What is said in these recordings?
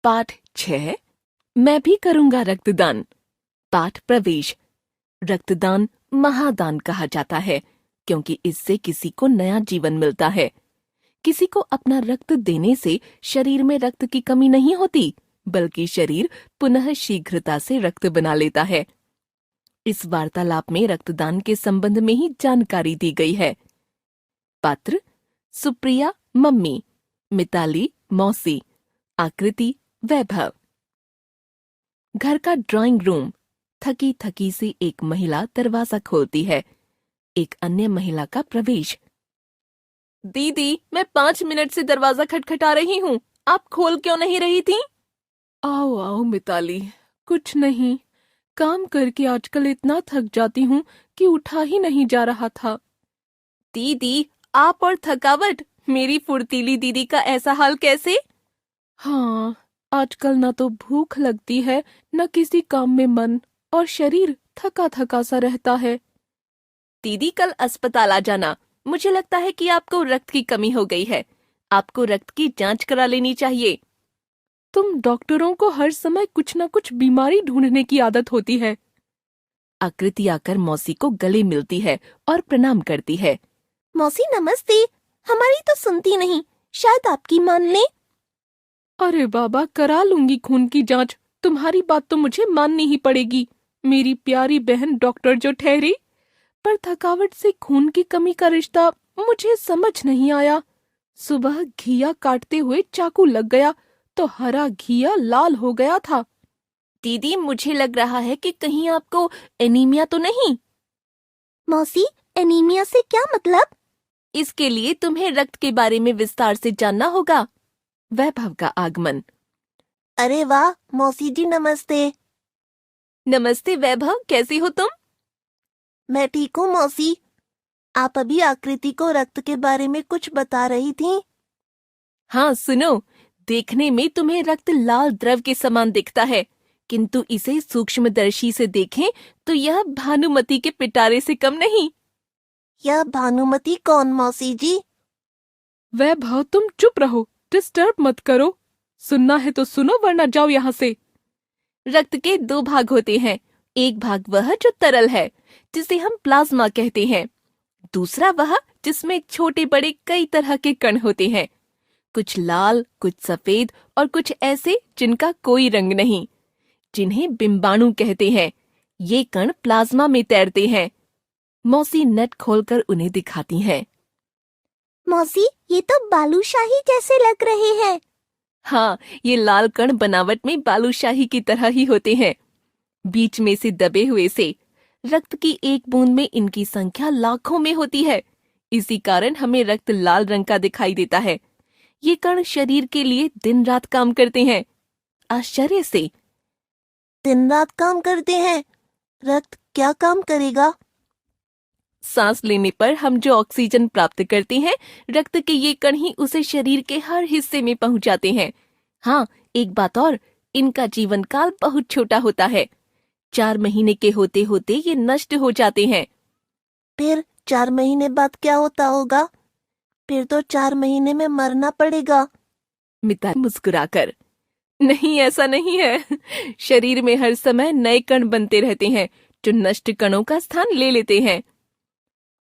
पाठ 6 मैं भी करूंगा रक्तदान। पाठ प्रवेश। रक्तदान महादान कहा जाता है क्योंकि इससे किसी को नया जीवन मिलता है। किसी को अपना रक्त देने से शरीर में रक्त की कमी नहीं होती, बल्कि शरीर पुनः शीघ्रता से रक्त बना लेता है। इस वार्तालाप में रक्तदान के संबंध में ही जानकारी दी गई है। पात्र: सुप्रिया मम्मी, मिताली मौसी, आकृति वैभव। घर का ड्राइंग रूम। थकी थकी सी एक महिला दरवाजा खोलती है। एक अन्य महिला का प्रवेश। दीदी, मैं 5 मिनट से दरवाजा खटखटा रही हूँ, आप खोल क्यों नहीं रही थी? आओ आओ मिताली, कुछ नहीं, काम करके आजकल इतना थक जाती हूँ कि उठा ही नहीं जा रहा था। दीदी, आप और थकावट, मेरी फुर्तीली दीदी का ऐसा हाल कैसे? हाँ, आजकल न तो भूख लगती है, न किसी काम में मन, और शरीर थका थका सा रहता है। दीदी, कल अस्पताल आ जाना, मुझे लगता है कि आपको रक्त की कमी हो गई है। आपको रक्त की जांच करा लेनी चाहिए। तुम डॉक्टरों को हर समय कुछ न कुछ बीमारी ढूंढने की आदत होती है। आकृति आकर मौसी को गले मिलती है और प्रणाम करती है। मौसी नमस्ते, हमारी तो सुनती नहीं, शायद आपकी मान ले। अरे बाबा, करा लूंगी खून की जांच, तुम्हारी बात तो मुझे माननी ही पड़ेगी, मेरी प्यारी बहन डॉक्टर जो ठहरी। पर थकावट से खून की कमी का रिश्ता मुझे समझ नहीं आया। सुबह घिया काटते हुए चाकू लग गया तो हरा घिया लाल हो गया था। दीदी, मुझे लग रहा है कि कहीं आपको एनीमिया तो नहीं? मौसी, एनीमिया से क्या मतलब? इसके लिए तुम्हें रक्त के बारे में विस्तार से जानना होगा। वैभव का आगमन। अरे वाह, मौसी जी नमस्ते। नमस्ते वैभव, कैसी हो तुम? मैं ठीक हूँ मौसी। आप अभी आकृति को रक्त के बारे में कुछ बता रही थी। हाँ सुनो, देखने में तुम्हें रक्त लाल द्रव के समान दिखता है, किंतु इसे सूक्ष्मदर्शी से देखें तो यह भानुमति के पिटारे से कम नहीं। यह भानुमति कौन मौसी जी? वैभव, तुम चुप रहो, डिस्टर्ब मत करो। सुनना है तो सुनो, वरना जाओ यहाँ से। रक्त के 2 भाग होते हैं। एक भाग वह जो तरल है, जिसे हम प्लाज्मा कहते हैं। दूसरा वह जिसमें छोटे बड़े कई तरह के कण होते हैं, कुछ लाल, कुछ सफेद और कुछ ऐसे जिनका कोई रंग नहीं, जिन्हें बिंबाणु कहते हैं। ये कण प्लाज्मा में तैरते हैं। मौसी नट खोलकर उन्हें दिखाती हैं। मौसी, ये तो बालूशाही जैसे लग रहे हैं। हाँ, ये लाल कण बनावट में बालूशाही की तरह ही होते हैं। बीच में से दबे हुए से रक्त की एक बूंद में इनकी संख्या लाखों में होती है। इसी कारण हमें रक्त लाल रंग का दिखाई देता है। ये कण शरीर के लिए दिन रात काम करते हैं। आश्चर्य से। दिन रात काम करते हैं? रक्त क्या काम करेगा? सांस लेने पर हम जो ऑक्सीजन प्राप्त करते हैं, रक्त के ये कण ही उसे शरीर के हर हिस्से में पहुंचाते हैं। हाँ, एक बात और, इनका जीवन काल बहुत छोटा होता है। 4 महीने के होते होते ये नष्ट हो जाते हैं। फिर 4 महीने बाद क्या होता होगा? फिर तो 4 महीने में मरना पड़ेगा। मिता मुस्कुराकर। नहीं, ऐसा नहीं है। शरीर में हर समय नए कण बनते रहते हैं जो नष्ट कणों का स्थान ले लेते हैं।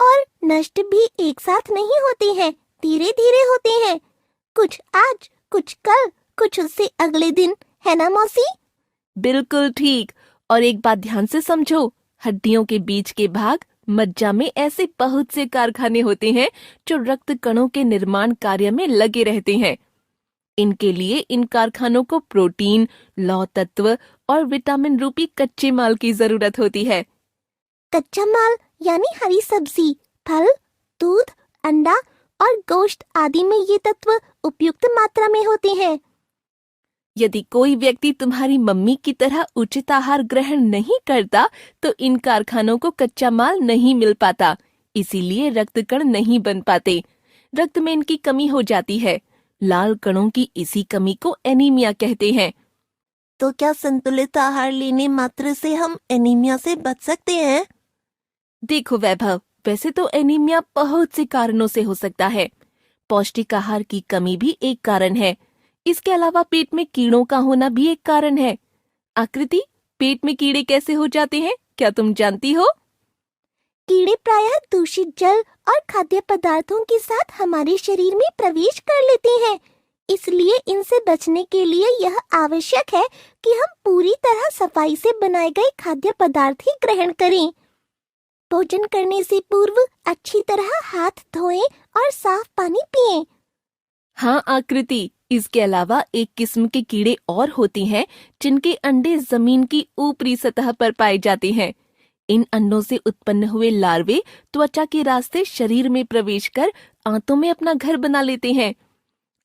और नष्ट भी एक साथ नहीं होते हैं, धीरे धीरे होते हैं। कुछ आज, कुछ कल, कुछ उससे अगले दिन, है ना मौसी? बिल्कुल ठीक। और एक बात ध्यान से समझो, हड्डियों के बीच के भाग मज्जा में ऐसे बहुत से कारखाने होते हैं जो रक्त कणों के निर्माण कार्य में लगे रहते हैं। इनके लिए इन कारखानों को प्रोटीन, लौह तत्व और विटामिन रूपी कच्चे माल की जरूरत होती है। कच्चा माल यानी हरी सब्जी, फल, दूध, अंडा और गोश्त आदि में ये तत्व उपयुक्त मात्रा में होते हैं। यदि कोई व्यक्ति तुम्हारी मम्मी की तरह उचित आहार ग्रहण नहीं करता तो इन कारखानों को कच्चा माल नहीं मिल पाता, इसीलिए रक्त कण नहीं बन पाते। रक्त में इनकी कमी हो जाती है। लाल कणों की इसी कमी को एनीमिया कहते हैं। तो क्या संतुलित आहार लेने मात्र से हम एनीमिया से बच सकते हैं? देखो वैभव, वैसे तो एनीमिया बहुत से कारणों से हो सकता है। पौष्टिक आहार की कमी भी एक कारण है। इसके अलावा पेट में कीड़ों का होना भी एक कारण है। आकृति, पेट में कीड़े कैसे हो जाते हैं, क्या तुम जानती हो? कीड़े प्रायः दूषित जल और खाद्य पदार्थों के साथ हमारे शरीर में प्रवेश कर लेते हैं। इसलिए इनसे बचने के लिए यह आवश्यक है कि हम पूरी तरह सफाई से बनाए गए खाद्य पदार्थ ही ग्रहण करें। भोजन करने से पूर्व अच्छी तरह हाथ धोएं और साफ पानी पिएं। हाँ आकृति, इसके अलावा एक किस्म के कीड़े और होते हैं जिनके अंडे जमीन की ऊपरी सतह पर पाए जाते हैं। इन अंडों से उत्पन्न हुए लार्वे त्वचा के रास्ते शरीर में प्रवेश कर आंतों में अपना घर बना लेते हैं।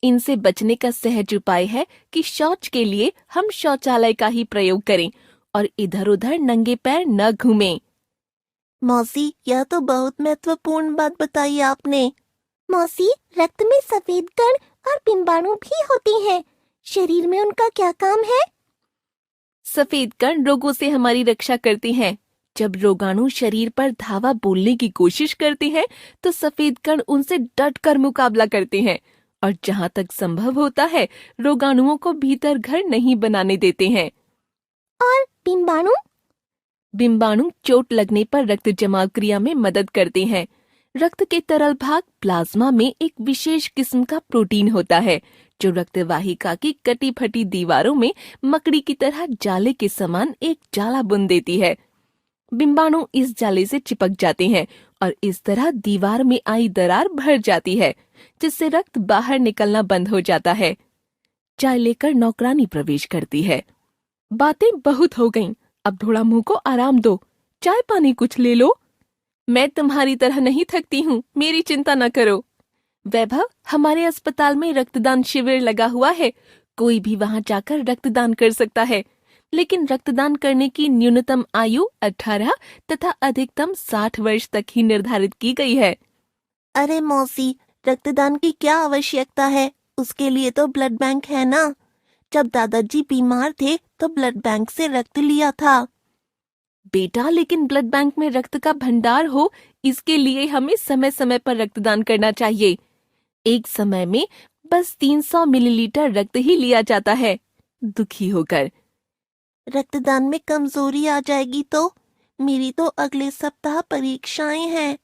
इनसे बचने का सहज उपाय है कि शौच के लिए हम शौचालय का ही प्रयोग करें और इधर-उधर नंगे पैर न घूमें। मौसी, यह तो बहुत महत्वपूर्ण बात बताई आपने। मौसी, रक्त में सफेद कण और बिंबाणु भी होते हैं। शरीर में उनका क्या काम है? सफेद कण रोगों से हमारी रक्षा करते हैं। जब रोगाणु शरीर पर धावा बोलने की कोशिश करते हैं तो सफेद कण उनसे डटकर मुकाबला करते हैं और जहां तक संभव होता है रोगाणुओं को भीतर घर नहीं बनाने देते हैं। और बिंबाणु? बिंबाणु चोट लगने पर रक्त जमाव क्रिया में मदद करते हैं। रक्त के तरल भाग प्लाज्मा में एक विशेष किस्म का प्रोटीन होता है जो रक्त वाहिका की कटी फटी दीवारों में मकड़ी की तरह जाले के समान एक जाला बुन देती है। बिंबाणु इस जाले से चिपक जाते हैं और इस तरह दीवार में आई दरार भर जाती है जिससे रक्त बाहर निकलना बंद हो जाता है। चाय लेकर नौकरानी प्रवेश करती है। बातें बहुत हो गईं, अब थोड़ा मुंह को आराम दो, चाय पानी कुछ ले लो। मैं तुम्हारी तरह नहीं थकती हूँ, मेरी चिंता न करो। वैभव, हमारे अस्पताल में रक्तदान शिविर लगा हुआ है, कोई भी वहाँ जाकर रक्तदान कर सकता है, लेकिन रक्तदान करने की न्यूनतम आयु 18 तथा अधिकतम 60 वर्ष तक ही निर्धारित की गई है। अरे मौसी, रक्तदान की क्या आवश्यकता है? उसके लिए तो ब्लड बैंक है ना। जब दादाजी बीमार थे तो ब्लड बैंक से रक्त लिया था। बेटा, लेकिन ब्लड बैंक में रक्त का भंडार हो, इसके लिए हमें समय समय पर रक्तदान करना चाहिए। एक समय में बस 300 मिलीलीटर रक्त ही लिया जाता है। दुखी होकर, रक्तदान में कमजोरी आ जाएगी तो? मेरी तो अगले सप्ताह परीक्षाएं हैं।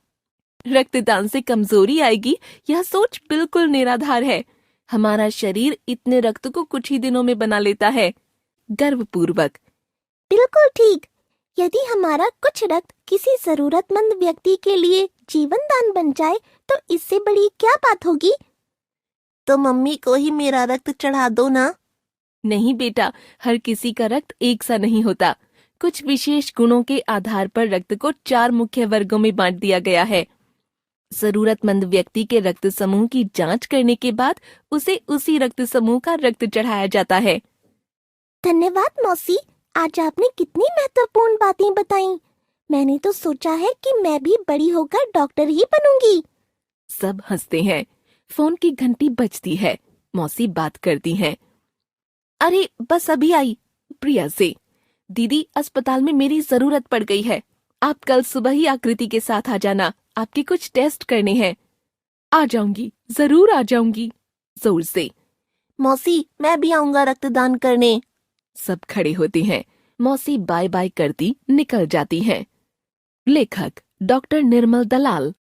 रक्तदान से कमजोरी आएगी, यह सोच बिल्कुल निराधार है। हमारा शरीर इतने रक्त को कुछ ही दिनों में बना लेता है। गर्वपूर्वक, बिल्कुल ठीक। यदि हमारा कुछ रक्त किसी जरूरतमंद व्यक्ति के लिए जीवन दान बन जाए तो इससे बड़ी क्या बात होगी? तो मम्मी को ही मेरा रक्त चढ़ा दो ना। नहीं बेटा, हर किसी का रक्त एक सा नहीं होता। कुछ विशेष गुणों के आधार पर रक्त को 4 मुख्य वर्गों में बांट दिया गया है। जरूरतमंद व्यक्ति के रक्त समूह की जांच करने के बाद उसे उसी रक्त समूह का रक्त चढ़ाया जाता है। धन्यवाद मौसी, आज आपने कितनी महत्वपूर्ण बातें बताईं। मैंने तो सोचा है कि मैं भी बड़ी होकर डॉक्टर ही बनूंगी। सब हंसते हैं। फोन की घंटी बजती है। मौसी बात करती हैं। अरे बस अभी आई, प्रिया से। दीदी, अस्पताल में मेरी जरूरत पड़ गई है, आप कल सुबह ही आकृति के साथ आ जाना, आपके कुछ टेस्ट करने हैं। आ जाऊंगी, जरूर आ जाऊंगी, जोर से। मौसी, मैं भी आऊंगा रक्तदान करने। सब खड़े होते हैं। मौसी बाय बाय करती निकल जाती हैं। लेखक डॉक्टर निर्मल दलाल।